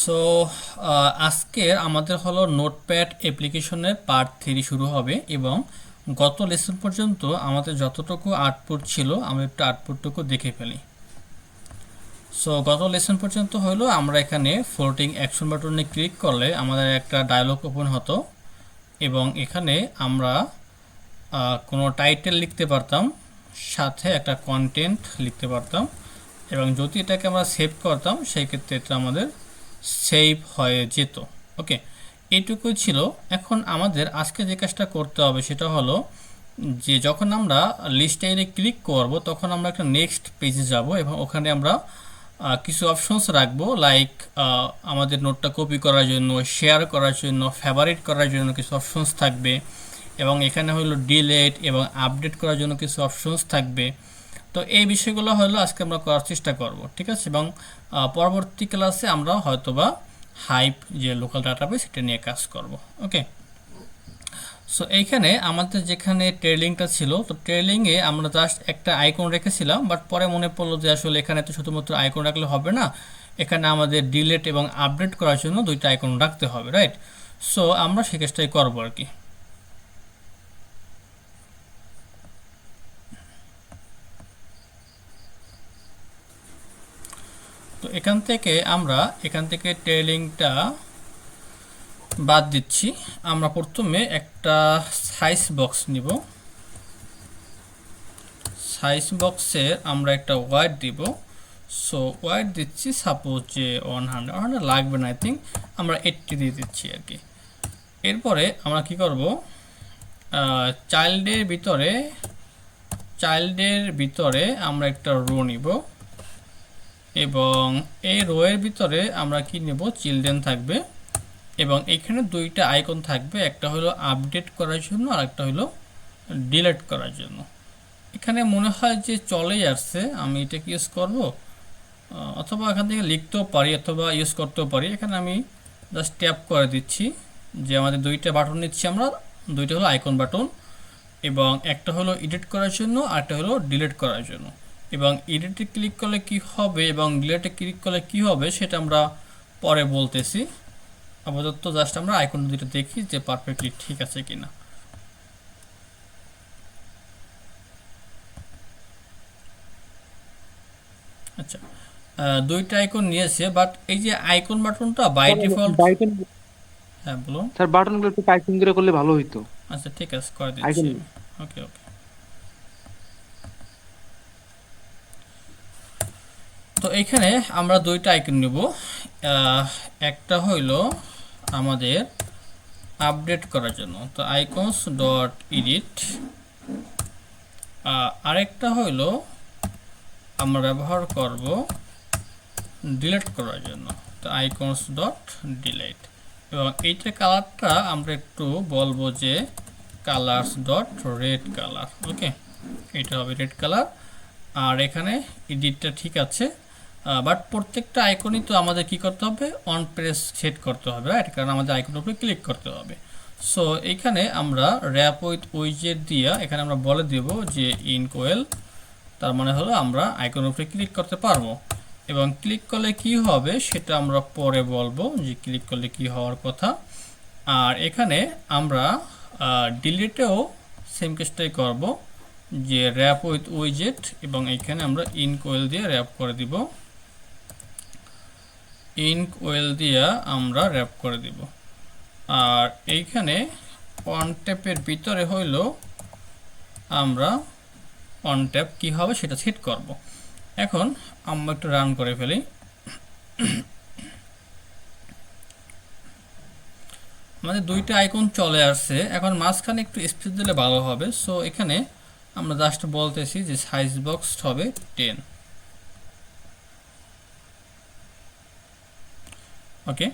So আজকের আমাদের হলো নোটপ্যাড অ্যাপ্লিকেশনের পার্ট 3 শুরু হবে এবং গত লেসন পর্যন্ত আমাদের যতটুকু আউটপুট ছিল আমরা একটু আউটপুটটুকু দেখে ফেলি। সো গত লেসন পর্যন্ত হলো আমরা এখানে ফ্লোটিং অ্যাকশন বাটনে ক্লিক করলে আমাদের একটা ডায়লগ ওপেন হতো এবং এখানে আমরা কোনো টাইটেল লিখতে পারতাম, সাথে একটা কন্টেন্ট লিখতে পারতাম এবং যদি এটাকে আমরা সেভ করতাম সেই ক্ষেত্রে এটা আমাদের সেভ হয়ে যেত। ওকে, এইটুকুই ছিল। এখন আমাদের আজকে যে কাজটা করতে হবে সেটা হলো যে যখন আমরা লিস্ট এনে ক্লিক করব তখন আমরা একটা নেক্সট পেজে যাব এবং ওখানে আমরা কিছু অপশনস রাখবো, লাইক আমাদের নোটটা কপি করার জন্য, শেয়ার করার জন্য, ফেভারিট করার জন্য কিছু অপশনস থাকবে এবং এখানে হলো ডিলেট এবং আপডেট করার জন্য কিছু অপশনস থাকবে। তো এই বিষয়গুলো হলো আজকে আমরা করার চেষ্টা করব, ঠিক আছে? এবং পরবর্তী ক্লাসে আমরা হয়তোবা হাইপ যে লোকাল ডাটাবেস সেটা নিয়ে কাজ করব। ওকে, সো এইখানে আমাদের যেখানে ট্রেলিংটা ছিল, তো ট্রেলিংয়ে আমরা জাস্ট একটা আইকন রেখেছিলাম, বাট পরে মনে পড়লো যে আসলে এখানে তো শুধুমাত্র আইকন রাখলে হবে না, এখানে আমাদের ডিলেট এবং আপডেট করার জন্য দুইটা আইকন রাখতে হবে, রাইট? সো আমরা সে কাজটাই করবো আর কি। তো এখান থেকে ট্রেলিংটা বাদ দিচ্ছি। আমরা প্রথমে একটা সাইজ বক্স নিব। সাইজ বক্সের আমরা একটা ওয়াইড দিব। সো ওয়াইড দিচ্ছি সাপোজ যে 100 লাগবে না, আই থিঙ্ক আমরা 80 দিয়ে দিচ্ছি আর কি। এরপরে আমরা কি করব, চাইল্ডের ভিতরে আমরা একটা রো নিব এবং এই রোয়ের ভিতরে আমরা কি নেব, চিলড্রেন থাকবে এবং এখানে দুইটা আইকন থাকবে, একটা হলো আপডেট করার জন্য আর একটা হলো ডিলিট করার জন্য। এখানে মনে হয় যে চলেই আসছে, আমি এটাকে ইউজ করব অথবা এখান থেকে লিখতেও পারি অথবা ইউজ করতেও পারি। এখানে আমি জাস্ট ট্যাপ করে দিচ্ছি যে আমাদের দুইটা বাটন নিচ্ছি আমরা, দুইটা হলো আইকন বাটন এবং একটা হলো এডিট করার জন্য আর একটা হলো ডিলিট করার জন্য। এবং এডিটে ক্লিক করলে কি হবে এবং ডিলিটে ক্লিক করলে কি হবে সেটা আমরা পরে বলতেছি। আপাতত জাস্ট আমরা আইকন দুটো দেখি যে পারফেক্টলি ঠিক আছে কিনা। আচ্ছা, দুইটা আইকন নিয়েছে, বাট এই যে আইকন বাটনটা বাই ডিফল্ট। বাটন হ্যাঁ বলুন। স্যার, বাটনগুলো একটু টাইপিং করে করলে ভালো হইতো। আচ্ছা ঠিক আছে, করে দিচ্ছি আইকন আমি। ওকে ওকে। তো এইখানে আমরা দুইটা আইকন নেব। একটা হইল আমাদের আপডেট করার জন্য, তো আইকনস ডট এডিট। আরেকটা হইল আমরা ব্যবহার করব ডিলিট করার জন্য, তো আইকনস ডট ডিলিট। এবং এইটা কালারটা আমরা একটু বলবো যে কালার্স ডট রেড কালার। ওকে, এটা হবে রেড কালার। আর এখানে এডিটটা ঠিক আছে, বাট প্রত্যেকটা আইকনই তো আমাদের কি করতে হবে, অন প্রেস সেট করতে হবে, রাইট? কারণ আমাদের আইকনের উপরে ক্লিক করতে হবে। সো এইখানে আমরা র্যাপ উইথ উইজেট দিয়া এখানে আমরা বলে দেব যে ইনকোয়েল, তার মানে হলো আমরা আইকনের উপরে ক্লিক করতে পারবো এবং ক্লিক করলে কি হবে সেটা আমরা পরে বলবো যে ক্লিক করলে কি হওয়ার কথা। আর এখানে আমরা ডিলিটেও সেম কেসটাই করব, যে র্যাপ উইথ উইজেট এবং এখানে আমরা ইনকোয়েল দিয়ে র্যাপ করে দিব, ইনকোয়েল দিয়ে আমরা র্যাপ করে দিব। আর এইখানে অন ট্যাপের ভিতরে হইল আমরা অন ট্যাপ কী হবে সেটা সেট করব। এখন আমরা একটু রান করে ফেলি। আমাদের দুইটা আইকন চলে আসছে, এখন মাঝখানে একটু স্পেস দিলে ভালো হবে। সো এখানে আমরা জাস্ট বলতেছি যে সাইজ বক্স হবে 10। ওকে,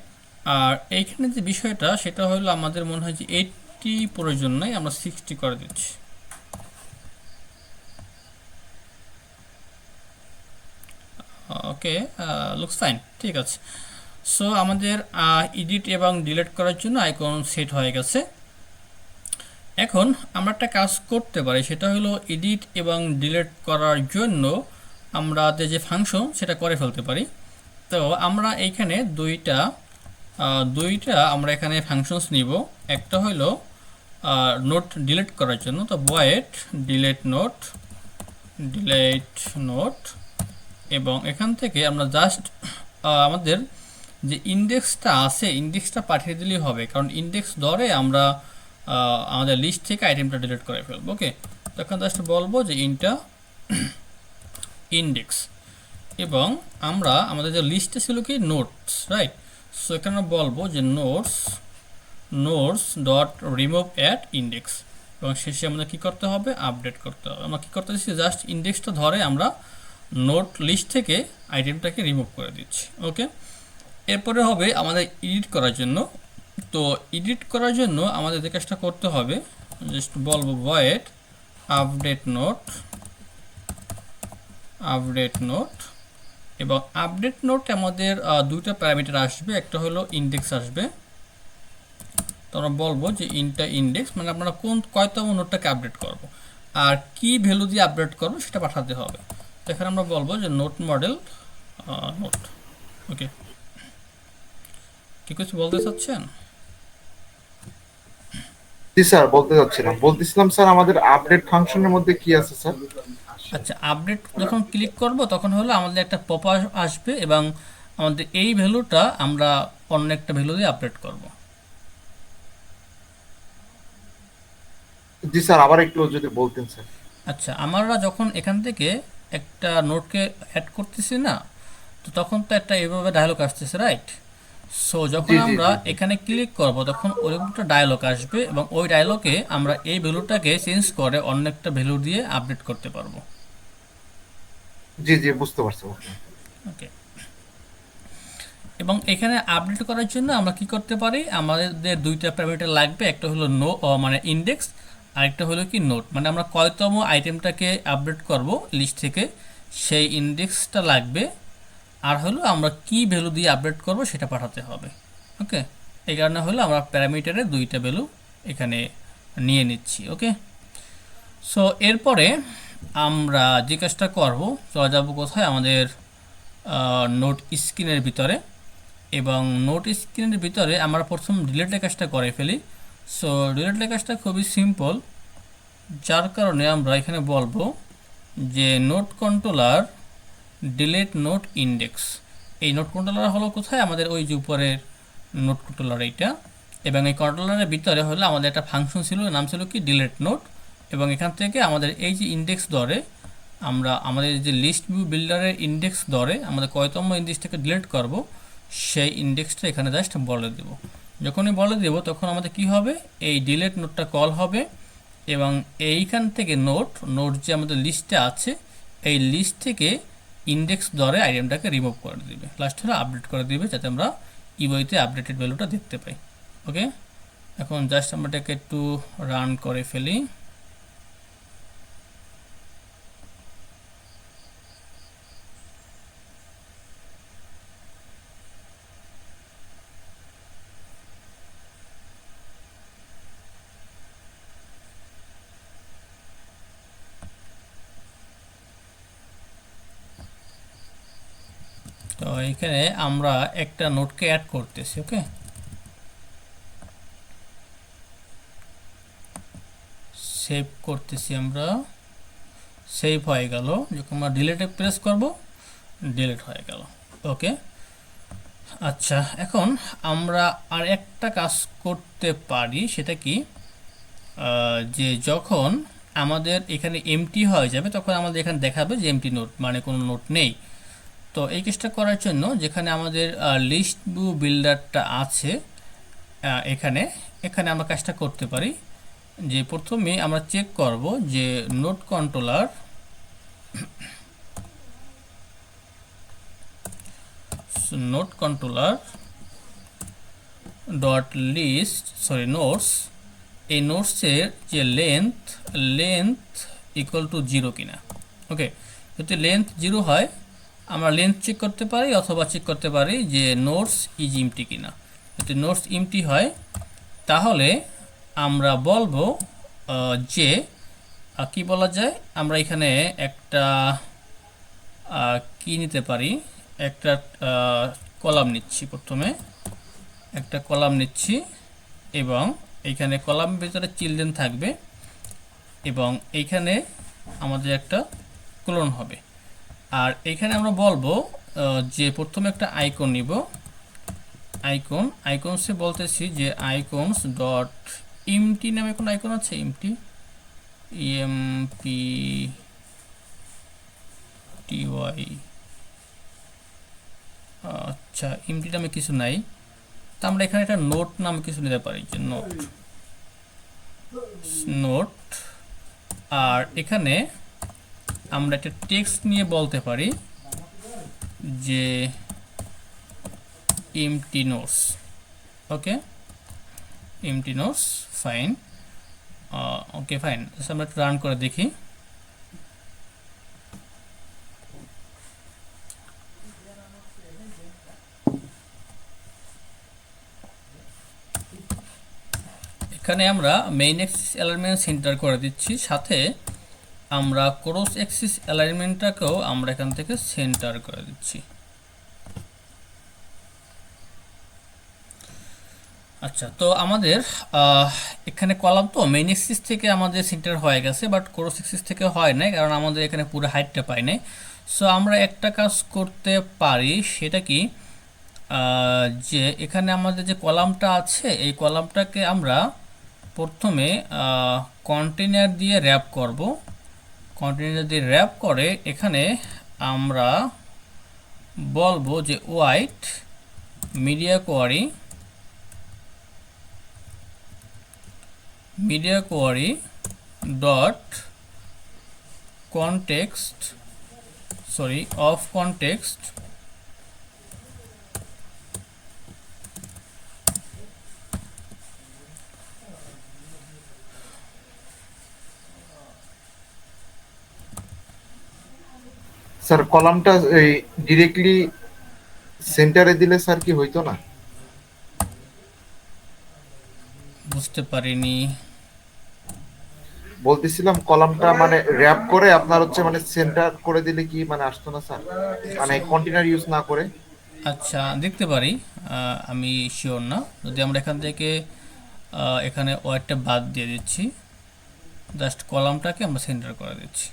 আর এইখানে যে বিষয়টা সেটা হলো আমাদের মনে হয় যে 80 প্রয়োজন নাই, আমরা 60 করে দিচ্ছি। ওকে, লুকস ফাইন, ঠিক আছে। সো আমাদের এডিট এবং ডিলিট করার জন্য আইকন সেট হয়ে গেছে। এখন আমরা একটা কাজ করতে পারি, সেটা হলো এডিট এবং ডিলিট করার জন্য আমরা যে ফাংশন সেটা করে ফেলতে পারি। তো আমরা এইখানে দুইটা আমরা এখানে ফাংশনস নিব। একটা হলো নোট ডিলিট করার জন্য, তো ভয়েড ডিলেট নোট, এবং এখান থেকে আমরা জাস্ট আমাদের যে ইন্ডেক্সটা আছে ইন্ডেক্সটা পাঠিয়ে দিলেই হবে, কারণ ইন্ডেক্স ধরে আমরা আমাদের লিস্ট থেকে আইটেমটা ডিলিট করে ফেলবো। ওকে, তখন জাস্ট বলবো যে ইন্ডেক্স, এবং আমরা আমাদের যে লিস্টে ছিল কি নোটস, রাইট? সো এখানে বলবো যে notes dot remove at index, এবং শেষে আমাদের কী করতে হবে, আপডেট করতে হবে। আমরা কী করতে দিচ্ছি, জাস্ট ইন্ডেক্সটা ধরে আমরা নোট লিস্ট থেকে আইটেমটাকে রিমুভ করে দিচ্ছি। ওকে, এরপরে হবে আমাদের এডিট করার জন্য। তো এডিট করার জন্য আমাদের যে কাজটা করতে হবে, জাস্ট বলবো ভয়েড আপডেট নোট, এবং আপডেট নোট আমাদের দুইটা প্যারামিটার আসবে, একটা হলো ইন্ডেক্স আসবে। তো আমরা বলবো যে ইন্ডেক্স মানে আমরা কয়তম নোটটাকে আপডেট করব, আর কি ভ্যালু দিয়ে আপডেট করব সেটা পাঠাতে হবে। তো এখানে আমরা বলবো যে নোট মডেল নোট। ওকে, কি কিছু বলতে চাচ্ছেন? জি স্যার, বলতেছিলাম স্যার আমাদের আপডেট ফাংশনের মধ্যে কি আছে স্যার? আচ্ছা, আপডেট যখন ক্লিক করব তখন হলো আমাদের একটা পপ আসবে, এবং আমাদের এই ভ্যালুটা আমরা অন্য একটা ভ্যালু দিয়ে আপডেট করব। জি স্যার, আবার একটু যদি বলতেন স্যার। আচ্ছা, আমরা যখন এখান থেকে একটা নোটকে অ্যাড করতেছি না, তো তখন তো একটা এইভাবে ডায়লগ আসতেছে, রাইট? সো যখন জি জি আমরা জি জি এখানে ক্লিক করব তখন ওইরকম একটা ডায়লগ আসবে, এবং ওই ডায়লগে আমরা এই ভ্যালুটাকে চেঞ্জ করে অন্য একটা ভ্যালু দিয়ে আপডেট করতে পারবো। জি জি, বুঝতে পারছি। ওকে, এবং এখানে আপডেট করার জন্য আমরা কি করতে পারি, আমাদের দুইটা প্যারামিটার লাগবে, একটা হলো মানে ইন্ডেক্স, আরেকটা হলো কি নোট, মানে আমরা কয়তম আইটেমটাকে আপডেট করব লিস্ট থেকে সেই ইন্ডেক্সটা লাগবে, আর হলো আমরা কি ভ্যালু দিয়ে আপডেট করব সেটা পাঠাতে হবে। ওকে, এই কারণে হলো আমরা প্যারামিটারে দুইটা ভ্যালু এখানে নিয়ে নিচ্ছি। ওকে, সো এরপরে আমরা যে কাজটা করব, চলে যাব কোথায়, আমাদের নোট স্ক্রিনের ভিতরে, এবং নোট স্ক্রিনের ভিতরে আমরা প্রথম ডিলেটের কাজটা করে ফেলি। সো ডিলেটের কাজটা খুবই সিম্পল, যার কারণে আমরা এখানে বলবো যে note controller delete note index. এই নোট কন্ট্রোলার হলো কোথায়, আমাদের ওই যে উপরের নোট কন্ট্রোলার এইটা, এবং এই কন্ট্রোলারের ভিতরে হলো আমাদের একটা ফাংশন ছিল, নাম ছিল কি ডিলেট নোট, এবং এখান থেকে আমাদের এই যে ইন্ডেক্স ধরে আমরা আমাদের যে লিস্ট ভিউ বিল্ডারের ইন্ডেক্স ধরে আমাদের কয়তম ইন্ডেক্সটাকে ডিলিট করব সেই ইন্ডেক্সটা এখানে জাস্ট বলে দেব। যখনই বলে দেব তখন আমাদের কি হবে, এই ডিলেট নোটটা কল হবে, এবং এইখান থেকে নোট যে আমাদের লিস্টে আছে এই লিস্ট থেকে ইন্ডেক্স ধরে আইটেমটাকে রিমুভ করে দিবে, লাস্ট হলে আপডেট করে দিবে, যাতে আমরা ইউআইতে আপডেটেড ভ্যালুটা দেখতে পাই। ওকে, এখন জাস্ট আমরা এটাকে একটু রান করে ফেলি। তো এখানে আমরা একটা নোটকে অ্যাড করতেছি। ওকে, সেভ করতেছি আমরা, সেভ হয়ে গেল, যখন আমরা ডিলিটে প্রেস করব ডিলিট হয়ে গেল। ওকে, আচ্ছা, এখন আমরা আর একটা কাজ করতে পারি, সেটা কি, যে যখন আমাদের এখানে এমটি হয়ে যাবে তখন আমাদের এখানে দেখাবে যে এমটি নোট, মানে কোনো নোট নেই। তো এই কাজটা করার জন্য যেখানে আমাদের লিস্ট ভিউ বিল্ডারটা আছে এখানে এখানে আমরা কাজটা করতে পারি, যে প্রথমে আমরা চেক করব যে note controller dot list notes, এই নোটসের যে লেন্থ ইকুয়াল টু 0 কিনা। ওকে, যদি লেন্থ 0 হয় আমরা লেন্থ চেক করতে পারি, অথবা চেক করতে পারি যে নোটস ইজ ইমটি কিনা। যদি নোটস ইমটি হয় তাহলে আমরা বলবো যে কি বলা যায়, আমরা এখানে একটা কি নিতে পারি, একটা কলাম নিচ্ছি, প্রথমে একটা কলাম নিচ্ছি এবং এইখানে কলামের ভিতরে চিলড্রেন থাকবে এবং এইখানে আমাদের একটা ক্লোন হবে। আর এখানে আমরা বলবো যে প্রথমে একটা আইকন নিব, আইকনসে বলতেছি যে আইকনস ডট ইমটি নামে কোনো আইকন আছে, ইমটি ইএমপি টিওয়াই, আচ্ছা ইমটি নামে কিছু নাই, তো আমরা এখানে একটা নোট নামে কিছু নিতে পারি, যে নোট নোট। আর এখানে আমরা একটা টেক্সট নিয়ে বলতে পারি যে empty notes, ওকে empty notes, fine, okay fine. আমরা একটু রান করে দেখি। এখানে আমরা মেইন অ্যাক্সিস অ্যালাইনমেন্ট সেন্টার করে দিচ্ছি, সাথে আমরা ক্রস অ্যাক্সিস অ্যালাইনমেন্টটাকেও আমরা এখান থেকে সেন্টার করে দিচ্ছি। আচ্ছা, তো আমাদের এখানে কলাম তো মেইন অ্যাক্সিস থেকে আমাদের সেন্টার হয়ে গেছে, বাট ক্রস অ্যাক্সিস থেকে হয় নাই, কারণ আমাদের এখানে পুরো হাইটটা পাই নাই। সো আমরা একটা কাজ করতে পারি, সেটা কি, যে এখানে আমাদের যে কলামটা আছে এই কলামটাকে আমরা প্রথমে কন্টেনার দিয়ে র্যাপ করব। কন্টেনার দিয়ে র্যাপ করে এখানে আমরা বলবো যে width media query dot context of context sir কলামটা এই ডিরেক্টলি সেন্টারে দিলে স্যার কি হইতো না? বুঝতে পারিনি। বলতেছিলাম কলামটা মানে র‍্যাপ করে আপনার হচ্ছে মানে সেন্টার করে দিলে কি মানে আসতো না স্যার, মানে কন্টেনার ইউজ না করে? আচ্ছা, দেখতে পারি, আমি শিওর না। যদি আমরা এখান থেকে এখানে ওয়াইটটা বাদ দিয়ে দিচ্ছি, জাস্ট কলামটাকে আমরা সেন্টার করে দিচ্ছি।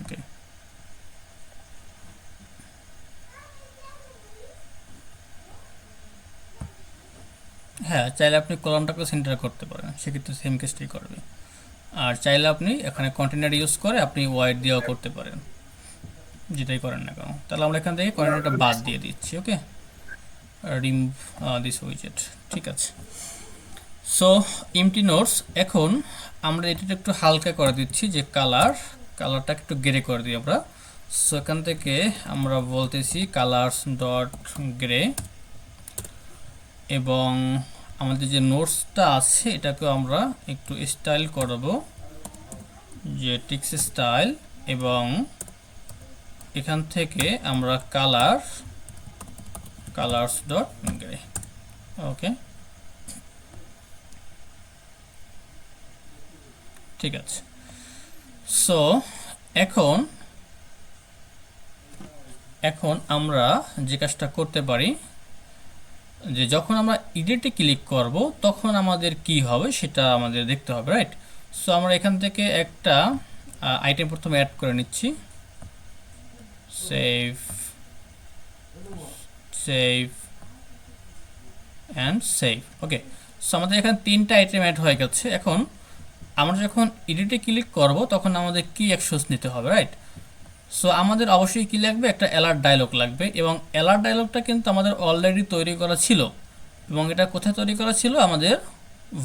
ওকে, হ্যাঁ, চাইলে আপনি কলামটাকে সেন্টার করতে পারেন, সেক্ষেত্রে সেম কেসটাই করবে। আর চাইলে আপনি এখানে কন্টেনার ইউজ করে আপনি ওয়াইড দিয়েও করতে পারেন, যেটাই করেন না কেন। তাহলে আমরা এখান থেকে কন্টেনারটা বাদ দিয়ে দিচ্ছি। ওকে, রিমুভ দিস উইজেট, ঠিক আছে। সো এমটি নোটস, এখন আমরা এটা একটু হালকা করে দিচ্ছি, যে কালারটাকে একটু গ্রে করে দিই আমরা। সো এখান থেকে আমরা বলতেছি কালার্স ডট গ্রে, এবং আমাদের যে নোটসটা আছে এটাকে আমরা একটু স্টাইল করব, যে টেক্সট স্টাইল, এবং এখান থেকে আমরা কালার্স ডট গ্রে। ওকে, ঠিক আছে। সো এখন আমরা যে কাজটা করতে পারি, যে যখন আমরা এডিটে ক্লিক করব তখন আমাদের কি হবে সেটা আমাদের দেখতে হবে, রাইট? সো আমরা এখান থেকে একটা আইটেম প্রথমে অ্যাড করে নিচ্ছি, save and save. Okay, so আমাদের এখানে 3টা আইটেম অ্যাড হয়ে গেছে। এখন আমরা যখন এডিটে ক্লিক করব তখন আমাদের কি অ্যাকশনস নিতে হবে, রাইট? সো আমাদের অবশ্যই কি লাগবে, একটা অ্যালার্ট ডায়লগ লাগবে, এবং অ্যালার্ট ডায়লগটা কিন্তু আমাদের অলরেডি তৈরি করা ছিল, এবং এটা কোথায় তৈরি করা ছিল, আমাদের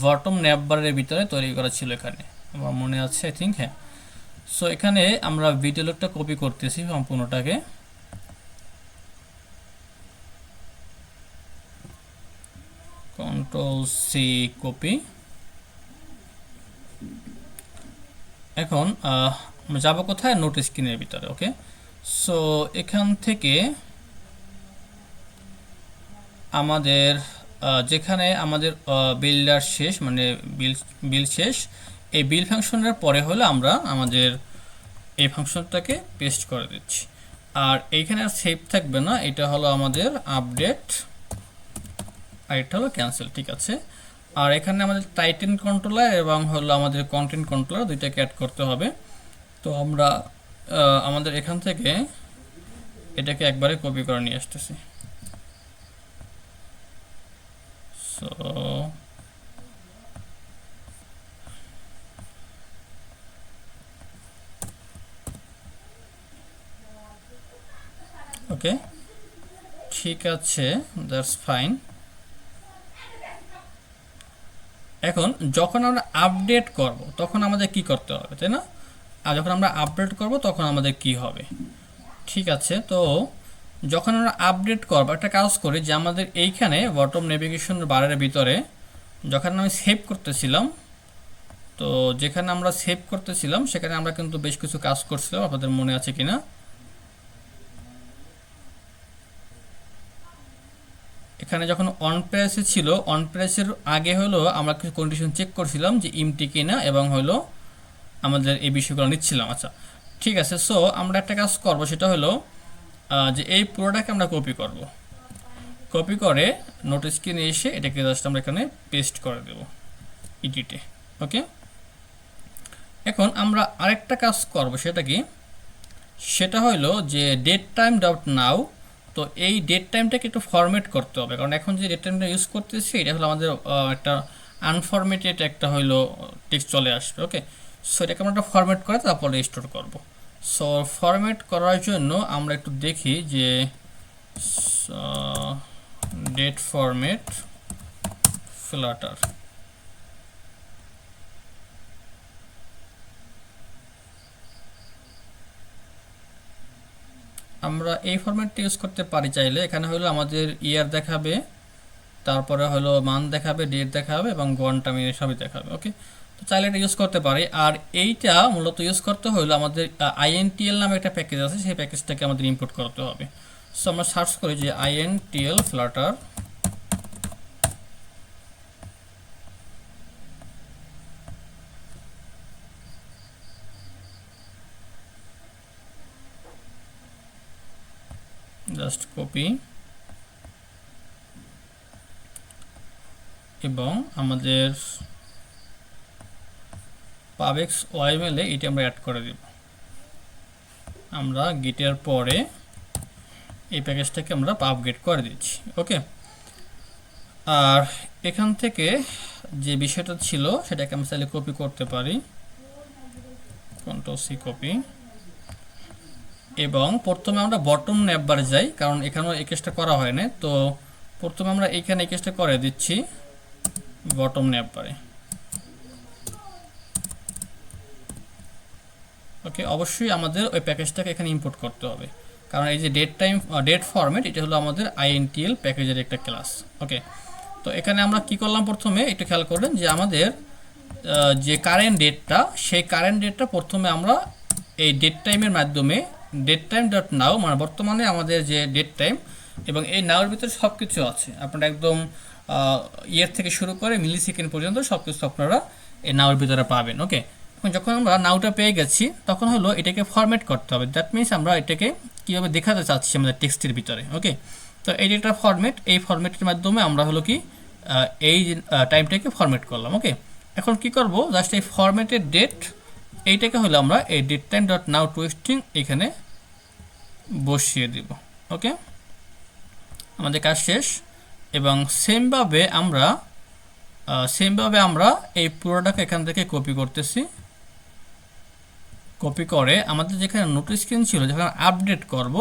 বটম ন্যাভবারের ভিতরে তৈরি করা ছিল, এখানে আমার মনে আছে, আই থিঙ্ক, হ্যাঁ। সো এখানে আমরা ভিডিও লোকটা কপি করতেছি সম্পূর্ণটাকে, Ctrl+C কপি। এখন আমরা যাবো কোথায়, নোট স্ক্রিনের ভিতরে। ওকে, সো এখান থেকে আমাদের যেখানে আমাদের বিল্ডার শেষ, মানে বিল শেষ, এই বিল ফাংশনের পরে হলো আমরা আমাদের এই ফাংশনটাকে পেস্ট করে দিচ্ছি। আর এইখানে আর সেভ থাকবে না, এটা হলো আমাদের আপডেট আর এটা হলো ক্যান্সেল, ঠিক আছে। আর এখানে আমাদের টাইটেন কন্ট্রোলার এবং হলো আমাদের কন্টেন্ট কন্ট্রোলার দুইটাকে অ্যাড করতে হবে। তো আমরা আমাদের এখান থেকে এটাকে একবারে কপি করে নিয়ে আসতেছি। সো ওকে, ঠিক আছে, দ্যাটস ফাইন। এখন যখন আমরা আপডেট করব তখন আমাদের কি করতে হবে, তাই না? আর যখন আমরা আপডেট করব তখন আমাদের কি হবে, ঠিক আছে। তো যখন আমরা আপডেট করব একটা কাজ করি যে আমাদের এইখানে বটম নেভিগেশন বারের ভিতরে যখন আমি সেভ করতেছিলাম, তো যেখানে আমরা সেভ করতেছিলাম সেখানে আমরা কিন্তু বেশ কিছু কাজ করছিলাম, আপনাদের মনে আছে কিনা। এখানে যখন অন প্রেসে ছিল, অন প্রেসের আগে হলো আমরা কিছু কন্ডিশন চেক করছিলাম যে ইমটি কিনা এবং হলো আমাদের এই বিষয়গুলো নিচ্ছিলাম। আচ্ছা, ঠিক আছে। সো আমরা একটা কাজ করব, সেটা হলো যে এই পুরোটাকে আমরা কপি করব, কপি করে নোট স্ক্রিনে এসে এটাকে জাস্ট আমরা এখানে পেস্ট করে দেব ইডিটে। ওকে, এখন আমরা আরেকটা কাজ করব, সেটা কি, সেটা হলো যে ডেট টাইম ডট নাও। তো এই ডেট টাইমটাকে একটু ফরম্যাট করতে হবে, কারণ এখন যে ডেট টাইমটা ইউজ করতেছি এটা হলো আমাদের একটা আনফরম্যাটেড একটা হইলো টেক্সট চলে আসবে। ওকে, সো এটাকে আমরা ফরম্যাট করে তারপরে স্টোর করব। সো ফরম্যাট করার জন্য আমরা একটু দেখি যে ডেট ফরম্যাট ফ্লাটার, আমরা এই ফরম্যাটটা ইউজ করতে পারি চাইলে। এখানে হলো আমাদের ইয়ার দেখাবে, তারপরে হলো মান দেখাবে, ডেট দেখাবে এবং ঘন্টা মিনিট সবই দেখাবে। ওকে, তো চাইলে এটা ইউজ করতে পারি। আর এইটা মূলত ইউজ করতে হলো আমাদের INTL নামে একটা প্যাকেজ আছে, সেই প্যাকেজটাকে আমাদের ইম্পোর্ট করতে হবে। সো আমরা সার্চ করি যে INTL ফ্লাটার, জাস্ট কপি এবং আমাদের পাবেক্স ওয়াইমেলে এটি আমরা অ্যাড করে দেব। আমরা গিটের পরে এই প্যাকেজটাকে আমরা আপগ্রেড করে দিচ্ছি। ওকে, আর এখান থেকে যে বিষয়টা ছিল সেটাকে আমরা চাইলে কপি করতে পারি, Ctrl+C কপি, এবং প্রথমে আমরা বটম ন্যাববারে যাই, কারণ এখানেও এই কেসটা করা হয় না। তো প্রথমে আমরা এখানে এই কেসটা করে দিচ্ছি বটম ন্যাববারে। ওকে, অবশ্যই আমাদের ওই প্যাকেজটাকে এখানে ইম্পোর্ট করতে হবে, কারণ এই যে ডেট ফরম্যাট এটা হলো আমাদের INTL প্যাকেজের একটা ক্লাস। ওকে, তো এখানে আমরা কি করলাম, প্রথমে একটু খেয়াল করবেন যে আমাদের যে কারেন্ট ডেটটা, সেই কারেন্ট ডেটটা প্রথমে আমরা এই ডেট টাইমের মাধ্যমে ডেট টাইম ডট নাও, মানে বর্তমানে আমাদের যে ডেট টাইম এবং এই নাওর ভিতরে সব কিছু আছে, আপনারা একদম ইয়ার থেকে শুরু করে মিলি সেকেন্ড পর্যন্ত সব কিছু আপনারা এই নাওর ভিতরে পাবেন। ওকে, এখন যখন আমরা নাওটা পেয়ে গেছি তখন হলো এটাকে ফরম্যাট করতে হবে। দ্যাট মিনস আমরা এটাকে কীভাবে দেখাতে চাচ্ছি আমাদের টেক্সটের ভিতরে। ওকে, তো এই ডেটা ফরম্যাট, এই ফরম্যাটের মাধ্যমে আমরা হলো কি এই টাইমটাকে ফরম্যাট করলাম। ওকে, এখন কি করব, জাস্ট এই ফরম্যাটের ডেট এইটাকে হলো আমরা এই date time dot now to string এখানে বসিয়ে দিব। ওকে, আমাদের কাজ শেষ। এবং সেমভাবে আমরা এই পুরোটাকে এখান থেকে কপি করতেছি, কপি করে আমাদের যেখানে নোটিশ স্ক্রিন ছিল যখন আপডেট করব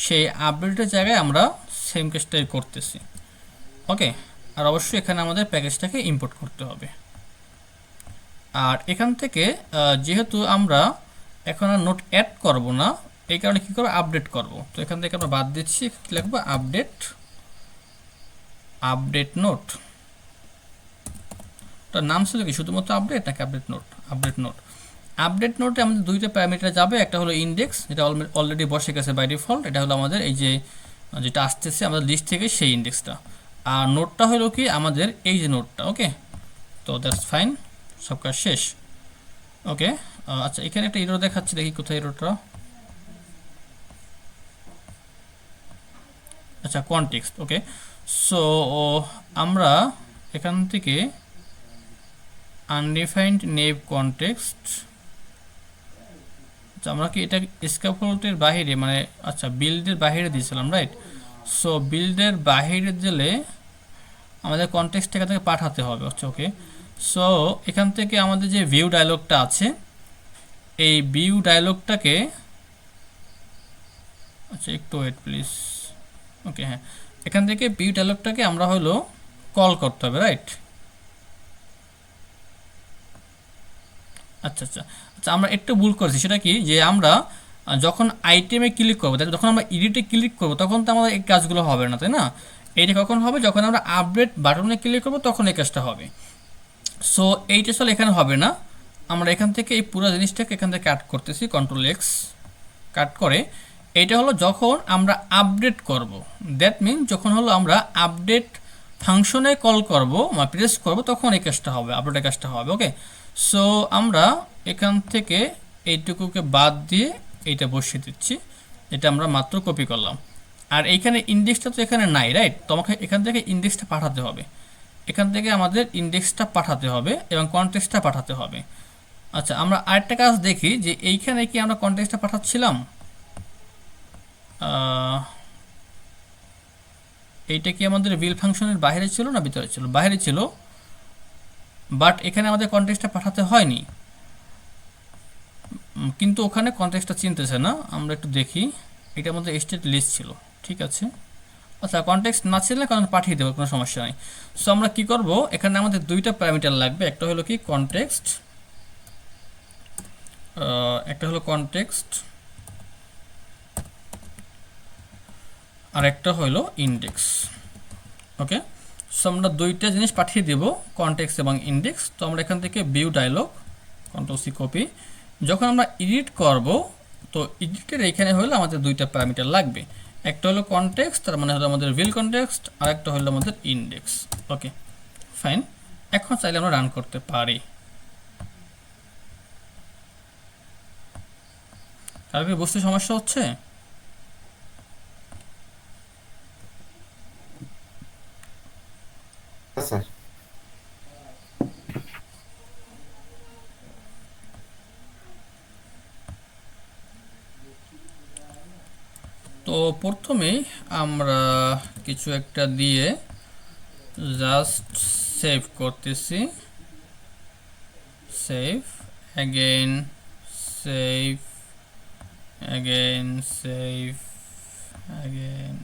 সেই আপডেটের জায়গায় আমরা সেম কেসটাই করতেছি। ওকে, আর অবশ্যই এখানে আমাদের প্যাকেজটাকে ইম্পোর্ট করতে হবে। আর এখান থেকে যেহেতু আমরা এখন আর নোট অ্যাড করব না, এই কারণে কী করবো, আপডেট করব। তো এখান থেকে আমরা বাদ দিচ্ছি, কী লিখবো, আপডেট নোট। তার নাম ছিল কি শুধুমাত্র আপডেট নাকি আপডেট নোটে আমাদের দুইটা প্যারামিটার যাবে, একটা হলো ইন্ডেক্স, যেটা অলরেডি বসে গেছে বাই ডিফল্ট, এটা হলো আমাদের এই যে যেটা আসতেছে আমাদের লিস্ট থেকে সেই ইন্ডেক্সটা। আর নোটটা হলো কি আমাদের এই যে নোটটা। ওকে, তো দ্যাটস ফাইন, সব কাজ শেষ। ওকে, আচ্ছা এখানে একটা এরর দেখাচ্ছে, দেখি কোথায় এররটা। আচ্ছা কনটেক্সট, ওকে। সো আমরা এখান থেকে আনডিফাইন্ড নেভ কনটেক্সট, আচ্ছা আমরা কি এটা স্ক্যাফোল্ডের বাইরে মানে আচ্ছা বিল্ডের বাইরে দিয়েছিলাম, রাইট? সো বিল্ডের বাইরে দিলে আমাদের কনটেক্সট এখান থেকে পাঠাতে হবে, আচ্ছা ওকে। সো এখান থেকে আমাদের যে ভিউ ডায়লগটা আছে, এই ভিউ ডায়লগটাকে, আচ্ছা একটু ওয়েট প্লিজ, ওকে হ্যাঁ, এখান থেকে ভিউ ডায়লগটাকে আমরা হলো কল করতে হবে, রাইট? আচ্ছা আচ্ছা আচ্ছা, আমরা একটু ভুল করেছি, সেটা কি যে আমরা যখন আইটেমে ক্লিক করবো, যখন আমরা এডিটে ক্লিক করবো তখন তো আমাদের এই কাজগুলো হবে না, তাই না? এইটা কখন হবে? যখন আমরা আপডেট বাটনে ক্লিক করবো তখন এই কাজটা হবে। সো এইটা আসলে এখানে হবে না, আমরা এখান থেকে এই পুরো জিনিসটাকে এখান থেকে কাট করতেছি, কন্ট্রোল এক্স কাট করে। এইটা হলো যখন আমরা আপডেট করব, দ্যাট মিন যখন হলো আমরা আপডেট ফাংশনে কল করব বা প্রেস করব তখন এই কাজটা হবে, আপডেটের কাজটা হবে, ওকে। সো আমরা এখান থেকে এইটুকুকে বাদ দিয়ে এইটা বসিয়ে দিচ্ছি, এটা আমরা মাত্র কপি করলাম। আর এইখানে ইন্ডেক্সটা তো এখানে নাই, রাইট? তো আমাকে এখান থেকে ইন্ডেক্সটা পাঠাতে হবে, এখান থেকে আমাদের ইন্ডেক্সটা পাঠাতে হবে এবং কনটেক্সটটা পাঠাতে হবে। আচ্ছা আমরা আরেকটা কাজ দেখি যে এইখানে কি আমরা কনটেক্সটটা পাঠাচ্ছিলাম, এইটা কি আমাদের বিল ফাংশনের বাইরে ছিল না ভিতরে ছিল? বাইরে ছিল, বাট এখানে আমাদের কনটেক্সটটা পাঠাতে হয়নি, কিন্তু ওখানে কনটেক্সটটা চিনতেছে না। আমরা একটু দেখি, এটা আমাদের স্টেট লিস্ট ছিল, ঠিক আছে। আচ্ছা কনটেক্সট না ছিল কারণ পাঠিয়ে দেবো, কোনো সমস্যা নেই। সো আমরা কি করব, এখানে আমাদের দুইটা প্যারামিটার লাগবে, একটা হলো কি কনটেক্সট, একটা হলো কনটেক্সট আর একটা হলো ইন্ডেক্স, ওকে। সো আমরা দুইটা জিনিস পাঠিয়ে দেব, কনটেক্সট এবং ইন্ডেক্স। তো আমরা এখান থেকে view dialog control C copy, যখন আমরা এডিট করব তো এডিটের এখানে হলো আমাদের দুইটা প্যারামিটার লাগবে, একটা হলো কনটেক্সট, তার মানে হলো আমাদের ভিল কনটেক্সট, আর একটা হলো আমাদের ইন্ডেক্স, ওকে ফাইন। এখন চাইলে আমরা রান করতে পারি। কারণ বুঝতে সমস্যা হচ্ছে? স্যার তো প্রথমেই আমরা কিছু একটা দিয়ে জাস্ট সেভ করতেছি, save again, save again, save again,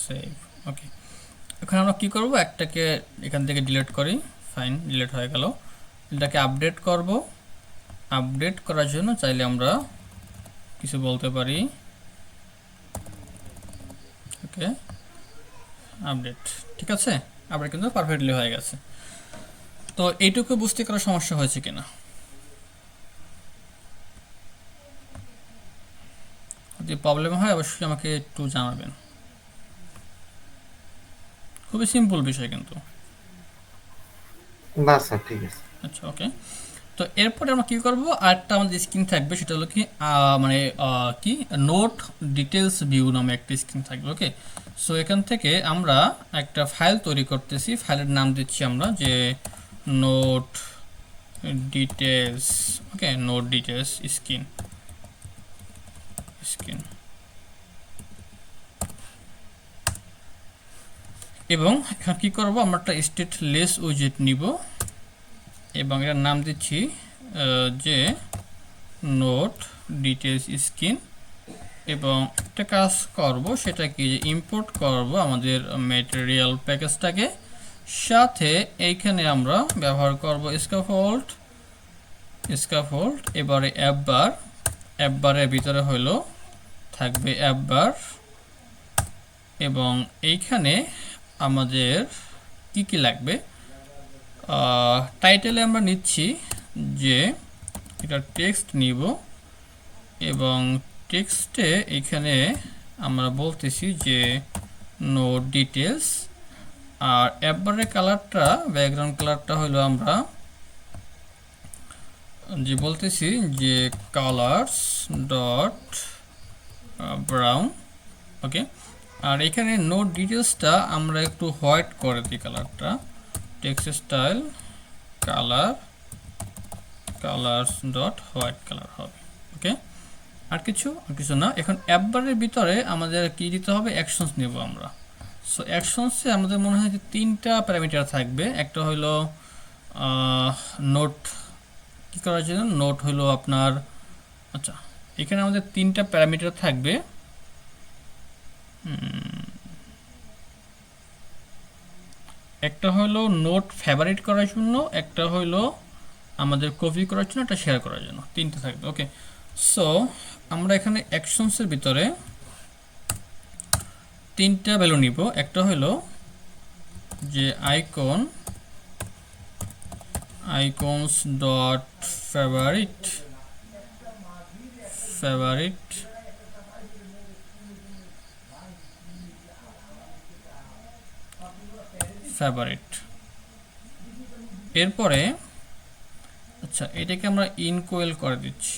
save, okay. এখন আমরা কি করব, একটাকে এখান থেকে ডিলিট করি, ফাইন ডিলিট হয়ে গেল। এটাকে আপডেট করব, আপডেট করার জন্য চাইলে আমরা কিছু বলতে পারি, ওকে আপডেট, ঠিক আছে। আপডেট কিন্তু পারফেক্টলি হয়ে গেছে। তো এইটুকু বুঝতে কোনো সমস্যা হয়েছে কিনা, যদি প্রবলেম হয় অবশ্যই আমাকে একটু জানাবেন। খুবই সিম্পল বিষয় কিন্তু। না স্যার ঠিক আছে। আচ্ছা ওকে, তো এরপরে আমরা কী করবো, আরেকটা আমাদের স্ক্রিন থাকবে, সেটা হলো কি মানে কি নোট ডিটেলস ভিউ নামে একটা স্ক্রিন থাকবে, ওকে। সো এখান থেকে আমরা একটা ফাইল তৈরি করতেছি, ফাইলের নাম দিচ্ছি আমরা যে নোট ডিটেলস, ওকে নোট ডিটেলস স্ক্রিন, স্ক্রিন। এবং এখানে কী করবো, আমরা একটা স্টেটলেস উইজেট নিব এবং এটার নাম দিচ্ছি যে নোট ডিটেলস স্ক্রিন। এবং একটা কাজ করব, সেটা কি যে ইম্পোর্ট করব আমাদের ম্যাটেরিয়াল প্যাকেজটাকে, সাথে এইখানে আমরা ব্যবহার করব স্ক্যাফোল্ড, স্ক্যাফোল্ড। এবারে অ্যাপবার, অ্যাপবারের ভিতরে হলো থাকবে অ্যাপবার, এবং এইখানে আমাদের কি কি লাগবে, টাইটেলে আমরা নিচ্ছি যে এটা টেক্সট নিব, এবং টেক্সটে এখানে আমরা বলতেছি যে নোট ডিটেলস। আর অ্যাপবারের কালারটা, ব্যাকগ্রাউন্ড কালারটা হলো আমরা যে বলতেছি যে কালার্স ডট ব্রাউন, ওকে। আর এখানে নোট ডিটেলসটা আমরা একটু হোয়াইট করে দিই, কালারটা text style colours dot white colour হবে, ওকে। আর কিছু না। এখন অ্যাপবারের ভিতরে আমাদের কি দিতে হবে, অ্যাকশনস নেব আমরা। সো অ্যাকশনসে আমাদের মনে হয় যে 3টা প্যারামিটার থাকবে। একটা হলো নোট কি করার জন্য, নোট হলো আপনার, আচ্ছা এখানে আমাদের 3টা প্যারামিটার থাকবে। একটা হলো নোট ফেভারিট করার জন্য, একটা হলো আমাদের কপি করার জন্য, একটা শেয়ার করার জন্য, 3টা থাকবে, ওকে। সো আমরা এখানে অ্যাকশনসের ভিতরে 3টা ভ্যালু নিব। একটা হলো যে আইকনস ডট ফেভারিট এরপরে আচ্ছা এটাকে আমরা ইনকোয়েল করে দিচ্ছি,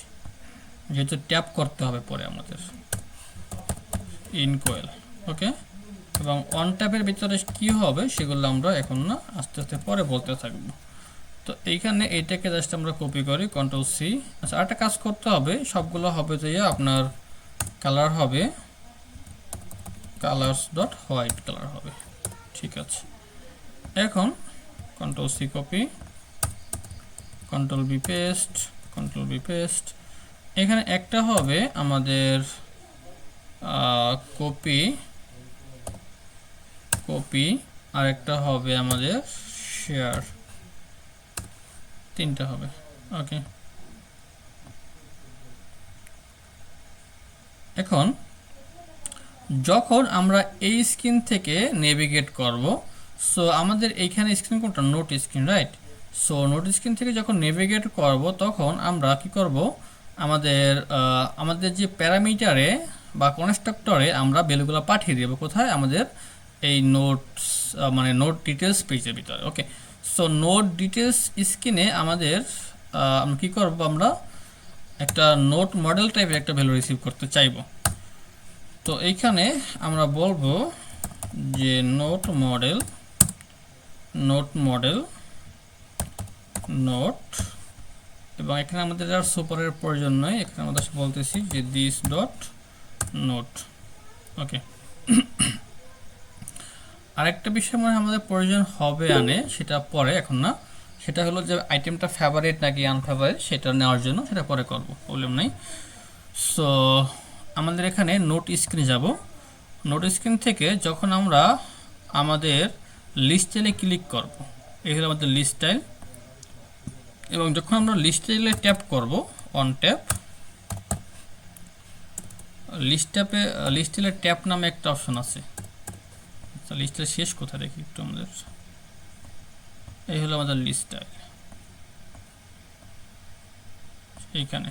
যেহেতু ট্যাপ করতে হবে পরে আমাদের, ইনকোয়েল, ওকে। এবং অন ট্যাপের ভিতরে কি হবে সেগুলো আমরা এখন না, আস্তে আস্তে পরে বলতে থাকবো। তো এইখানে এইটাকে জাস্ট আমরা কপি করি, কন্ট্রোল সি। আচ্ছা আরেকটা কাজ করতে হবে, সবগুলো হবে যে আপনার কালার হবে কালার্স ডট হোয়াইট কালার হবে, ঠিক আছে। এখন control C copy, control B paste. এখানে একটা হবে আমাদের কপি আর একটা হবে আমাদের শেয়ার, 3টা হবে, ওকে। এখন যখন আমরা এই স্ক্রিন থেকে নেভিগেট করব, সো আমাদের এইখানে স্ক্রিন কোনটা, note screen, right. So note screen থেকে যখন নেভিগেট করব তখন আমরা কি করব, আমাদের যে প্যারামিটারে বা কনস্ট্রাক্টরে আমরা ভ্যালুগুলো পাঠিয়ে দেব, কোথায়, আমাদের এই নোটস মানে নোট ডিটেলস পেজের ভিতরে, ওকে। সো নোট ডিটেলস স্ক্রিনে আমাদের আমরা কী করব, আমরা একটা নোট মডেল টাইপের একটা ভ্যালু রিসিভ করতে চাইব। তো এইখানে আমরা বলবো যে নোট এবং এখানে আমাদের আর সুপারের প্রয়োজন নয়, এখানে আমাদের বলতেছি যে দিস ডট নোট, ওকে। আরেকটা বিষয় মনে হয় আমাদের প্রয়োজন হবে সেটা পরে, এখন না। সেটা হলো যে আইটেমটা ফেভারিট নাকি আনফেভারিট সেটা নেওয়ার জন্য, সেটা পরে করব, প্রবলেম নেই। সো আমাদের এখানে নোট স্ক্রিনে যাব। নোট স্ক্রিন থেকে যখন আমরা আমাদের লিস্ট স্টাইলে ক্লিক করব, এই হলো আমাদের লিস্ট স্টাইল। এবং যখন আমরা লিস্ট স্টাইলে ট্যাপ করব, অন ট্যাপ, লিস্ট স্টাইলের ট্যাপ নামে একটা অপশন আছে। লিস্টের শেষ কোথায় দেখি একটু আমাদের, এই হলো আমাদের লিস্ট স্টাইল, এইখানে।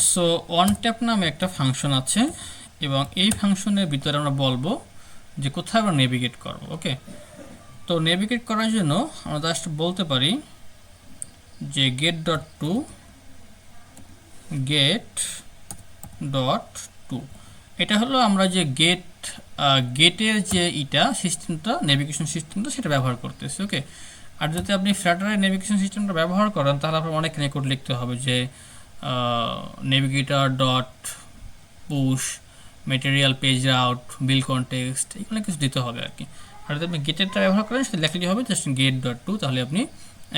সো অন ট্যাপ নামে একটা ফাংশন আছে এবং এই ফাংশনের ভিতরে আমরা বলবো যে কোথায় আমরা নেভিগেট করব, ওকে। তো নেভিগেট করার জন্য আমরা জাস্ট বলতে পারি যে গেট ডট টু। এটা হলো আমরা যে গেটের যে সিস্টেমটা, নেভিগেশন সিস্টেমটা, সেটা ব্যবহার করতেছি, ওকে। আর যদি আপনি ফ্লাটারের নেভিগেশন সিস্টেমটা ব্যবহার করেন তাহলে আপনার অনেক রেকর্ড লিখতে হবে, যে navigator dot push, material page out, build context, এগুলো কিছু দিতে হবে আর কি। আর যদি আপনি গেটেরটা ব্যবহার করেন সেটা লেখলেই হবে জাস্ট গেট ডট টু, তাহলে আপনি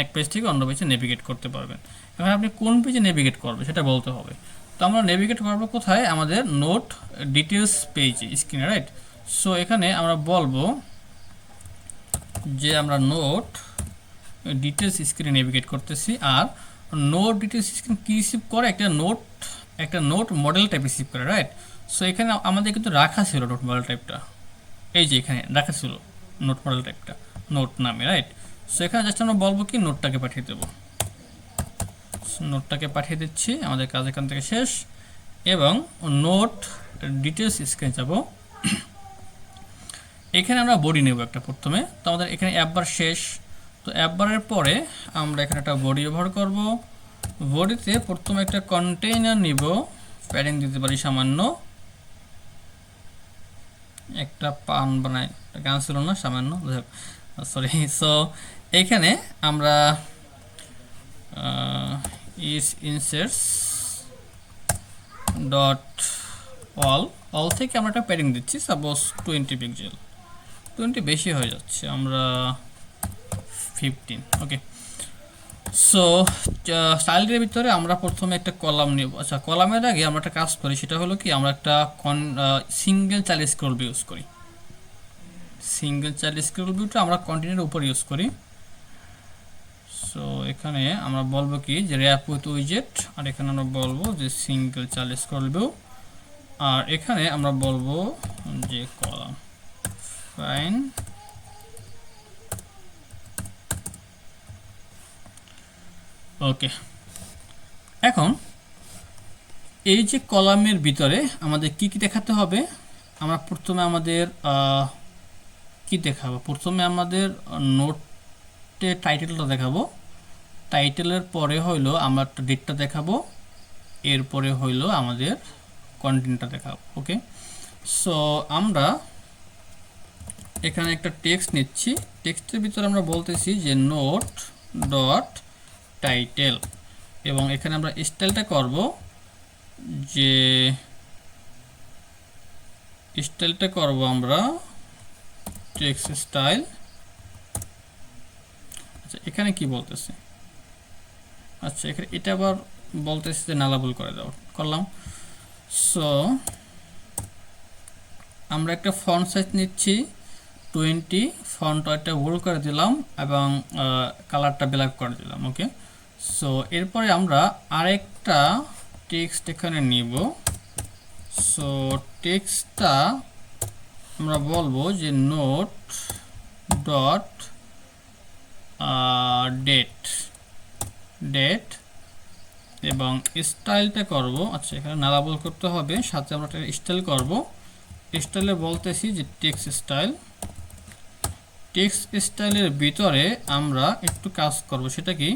এক পেজ থেকে অন্য পেজে নেভিগেট করতে পারবেন। এবার আপনি কোন পেজে নেভিগেট করবেন সেটা বলতে হবে। তো আমরা নেভিগেট করবো কোথায়, আমাদের নোট ডিটেলস পেজে, স্ক্রিনে, রাইট। সো এখানে আমরা বলবো যে আমরা নোট ডিটেলস স্ক্রিনে নেভিগেট করতেছি। আর নোট ডিটেলস স্ক্রিন কী রিসিভ করে, একটা নোট মডেল টাইপ রিসিভ করে, রাইট। সো এখানে আমাদের কিন্তু রাখা ছিল নোট মডেল টাইপটা, এই যে এখানে রাখা ছিল নোট মডেল টাইপটা নোট নামে, রাইট। সো এখানে জাস্ট আমরা বলবো কি, নোটটাকে পাঠিয়ে দেবো, নোটটাকে পাঠিয়ে দিচ্ছি, আমাদের কাজ এখান থেকে শেষ। এবং নোট ডিটেলস স্ক্রিনে যাব, এখানে আমরা বডি নেব একটা প্রথমে। তো আমাদের এখানে অ্যাপবার শেষ, তো অ্যাপবারের পরে আমরা এখানে একটা বডি ব্যবহার করব। বডিতে প্রথমে একটা কন্টেইনার নিব, প্যাডিং দিতে পারি সামান্য, একটা পান বানাই, গান ছিল না সামান্য, সরি। সো এইখানে আমরা ইস ইনসার্টস ডট অল থেকে আমরা একটা প্যাডিং দিচ্ছি, সাপোজ 20 পিক্সেল, 20 বেশি হয়ে যাচ্ছে, আমরা 15। ওকে, সো স্টাইলের ভিতরে আমরা প্রথমে একটা কলাম নেব। আচ্ছা, কলামের আগে আমরা একটা কাজ করি, সেটা হলো কি, আমরা একটা single child scroll view use করি। সিঙ্গেল চাইল্ড স্ক্রল ভিউটা আমরা কন্টিনিউর উপর ইউজ করি। সো এখানে আমরা বলবো কি যে র্যাপ উইথ উইজেট, আর এখানে আমরা বলবো যে সিঙ্গেল চাইল্ড স্ক্রল ভিউ, আর এখানে আমরা বলবো যে কলাম। ফাইন, ওকে। এখন এই যে কলামের ভিতরে আমাদের কি কি দেখাতে হবে, আমরা প্রথমে আমাদের কি দেখাবো, প্রথমে আমাদের নোটে টাইটেলটা দেখাবো, টাইটেলের পরে হইলো আমরা একটা ডেটটা দেখাবো, এরপরে হইলো আমাদের কন্টেন্টটা দেখাবো। ওকে, সো আমরা এখানে একটা টেক্সট নিচ্ছি, টেক্সটের ভিতরে আমরা বলতেছি যে নোট ডট টাইটেল, এবং এখানে আমরা স্টাইলটা করব যে স্টাইলটা করব আমরা টেক্সট স্টাইল। আচ্ছা, এখানে কি বলতেছে, আচ্ছা এখানে এটা আবার বলতেছে যে নালাবল করে দাও, করলাম। সো আমরা একটা ফন্ট সাইজ নিচ্ছি 20, ফন্ট একটা বোল্ড করে দিলাম এবং কালারটা ব্ল্যাক করে দিলাম। ওকে, সো এরপরে আমরা আরেকটা টেক্সট এখানে নিব। সো টেক্সটটা আমরা বলবো যে নোট ডট ডেট, এবং স্টাইলটা করব, আচ্ছা এখানে নালাবল করতে হবে, সাথে আমরা একটা স্টাইল করব। স্টাইলে বলতেছি যে টেক্সট স্টাইল। টেক্সট স্টাইলের ভিতরে আমরা একটু কাজ করব, সেটা কি,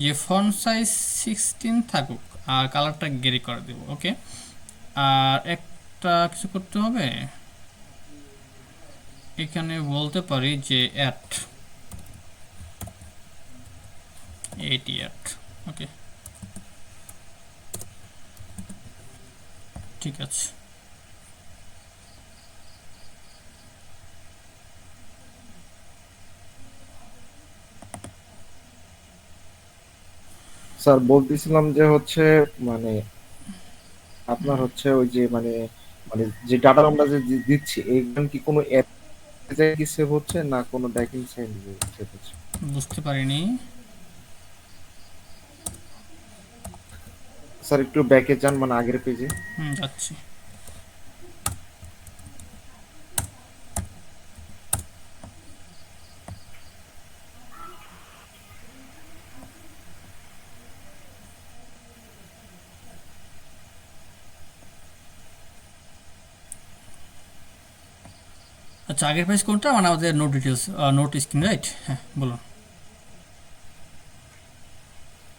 যে ফন্ট সাইজ 16 থাকুক আর কালারটা গ্রে করে দেব। ওকে, আর একটা কিছু করতে হবে, এখানে বলতে পারি যে অ্যাট। ওকে, ঠিক আছে। স্যার বলতেছিলাম যে হচ্ছে মানে আপনার হচ্ছে ওই যে মানে মানে যে ডাটা আমরা যে দিচ্ছি এইগুলো কি কোনো অ্যাপ কি সেভ হচ্ছে না কোনো ব্যাকএন্ড সাইড সেভ হচ্ছে? বুঝতে পারিনি। স্যার একটু ব্যাকে যান, মানে আগের পেজে। যাচ্ছি। আচ্ছা, আগের পেজ কোনটা, মানে আমাদের note details, note screen, right? হ্যাঁ, বলুন।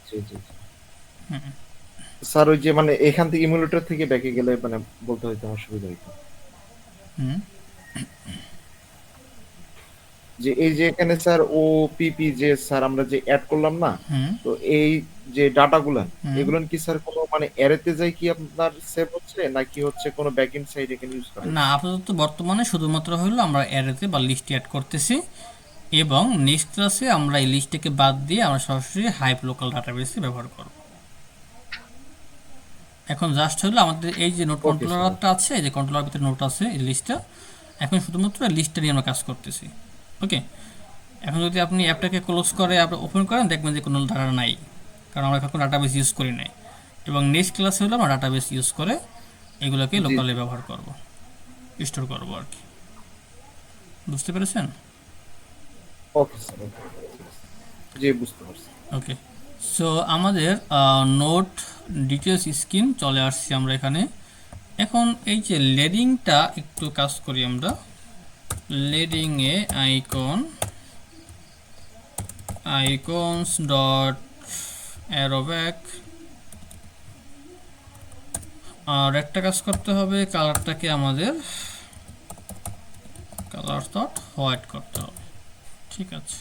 জি জি স্যার, ওই যে মানে এখান থেকে ইমুলেটর থেকে ব্যাকে গেলে মানে বলতে হয়তো আমার সুবিধা হইতো। যে এই যে এখানে স্যার ওপিপি যে স্যার আমরা যে অ্যাড করলাম না, তো এই যে ডাটাগুলা এগুলো কি স্যার কোনো মানে অ্যারেতে যায় কি আপনার সেভ হচ্ছে নাকি হচ্ছে কোনো ব্যাকএন্ড সাইড এখানে ইউজ করা? না, আপাতত বর্তমানে শুধুমাত্র হলো আমরা অ্যারেতে বা লিস্টে অ্যাড করতেছি, এবং নেক্সট ক্লাসে আমরা এই লিস্টটাকে বাদ দিয়ে আমরা সরাসরি হাইপ লোকাল ডাটাবেসে ব্যবহার করব। এখন জাস্ট হলো আমাদের এই যে নোট কন্ট্রোলারটা আছে, এই যে কন্ট্রোলার ভিতরে নোট আছে এই লিস্টটা, এখন শুধুমাত্র লিস্টটা নিয়ে আমরা কাজ করতেছি। ওকে, এখন যদি আপনি অ্যাপটাকে ক্লোজ করে আপনি ওপেন করেন, দেখবেন যে কোনো ডাটা নাই, কারণ আমরা এখন ডাটাবেস ইউজ করি নাই। এবং নেক্সট ক্লাসে হলো আমরা ডাটাবেস ইউজ করে এগুলোকে লোকালে ব্যবহার করব, স্টোর করব আর কি। বুঝতে পেরেছেন? ওকে স্যার, জি বুঝতে পারছি। ওকে, সো আমাদের নোট ডিটেলস স্ক্রিন চলে আসছি আমরা এখানে। এখন এই যে লেডিংটা একটু কাজ করি আমরা, লেডিংয়ে icon icons dot arrow back, আর একটা কাজ করতে হবে, কালারটাকে আমাদের কালার ডট হোয়াইট করতে হবে। ঠিক আছে,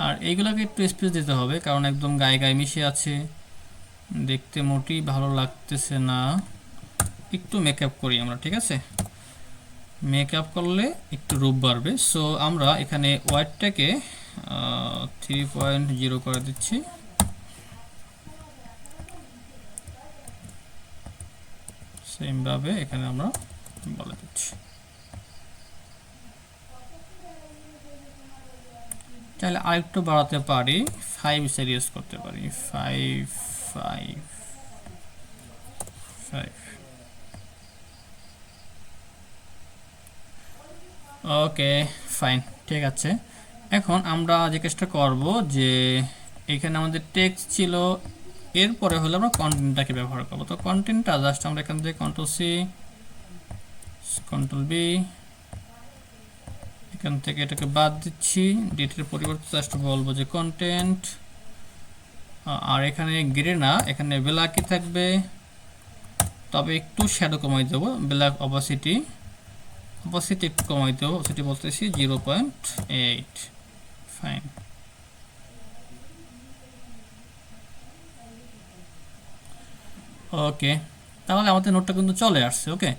আর এইগুলোকে একটু স্পেস দিতে হবে কারণ একদম গায়ে গায়ে মিশে আছে, দেখতে মোটেই ভালো লাগতেছে না। একটু মেকআপ করি আমরা, ঠিক আছে? মেকআপ করলে একটু রূপ বাড়বে। সো আমরা এখানে হোয়াইটটাকে 3.0 করে দিচ্ছি। সেমভাবে এখানে আমরা বলে দিচ্ছি। তাহলে আরেকটু বাড়াতে পারি, 5 সিরিয়াস করতে পারি, 5 5 5। ওকে ফাইন, ঠিক আছে। এখন আমরা যে কাজটা করব যে এখানে আমাদের টেক্সট ছিল, এরপরে হলো আমরা কন্টেন্টটাকে ব্যবহার করব। তো কন্টেন্টটা জাস্ট আমরা এখান থেকে কন্ট্রোল সি কন্ট্রোল বি, এখান থেকে এটাকে বাদ দিচ্ছি, ডেটের পরিবর্তে জাস্ট বলবো যে কন্টেন্ট। আর এখানে গ্রে না, এখানে ব্ল্যাকই থাকবে, তবে একটু শ্যাডো কমাই দেবো, ব্ল্যাক অপাসিটি একটু কমাই দেবো, সেটি বলতেছি 0.8। ফাইন। ওকে, তাহলে আমাদের নোটটা কিন্তু চলে আসছে। ওকে,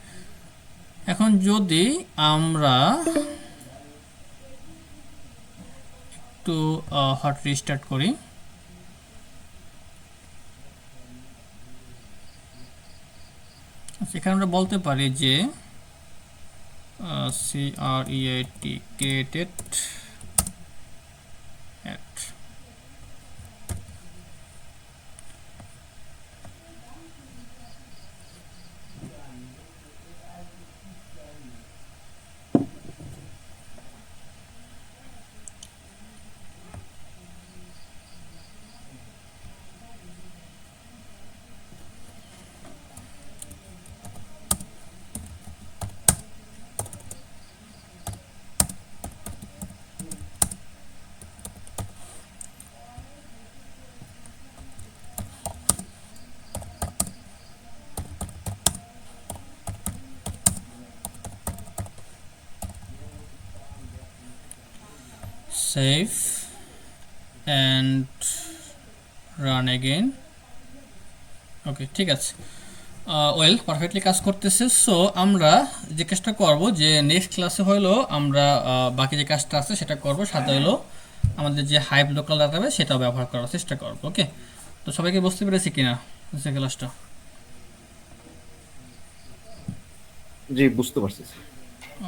এখন যদি আমরা একটু হট রিস্টার্ট করি, এখানে আমরা বলতে পারি যে create created at save and run again। ওকে, ঠিক আছে, ওয়েল পারফেক্টলি কাজ করতেছে। সো আমরা যে কাজটা করব যে নেক্সট ক্লাসে হলো আমরা বাকি যে কাজটা আছে সেটা করব, সাথে হলো আমাদের যে হাইপ লোকাল ডাটাবেস সেটাও ব্যবহার করার চেষ্টা করব। ওকে, তো সবাইকে বুঝতে পেরেছি কিনা যে ক্লাসটা? জি, বুঝতে পারছি।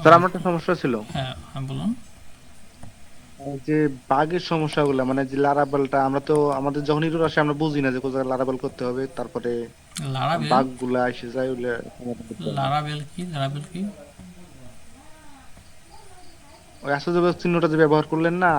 স্যার আমার একটা সমস্যা ছিল, হ্যাঁ হ্যাঁ বলুন। যে বাগের সমস্যাগুলো, মানে যে লারাবেলটা আমরা তো আমাদের যখন ইরর আসে আমরা বুঝি না যে কোথায় লারাবেল করতে হবে, তারপরে লারাবেল? বাগগুলা এসে যায়, ওগুলা সমাধান করতে হবে। লারাবেল কি? লারাবেল কি? ওই আসলে চিহ্নটা যে ব্যবহার করলেন না,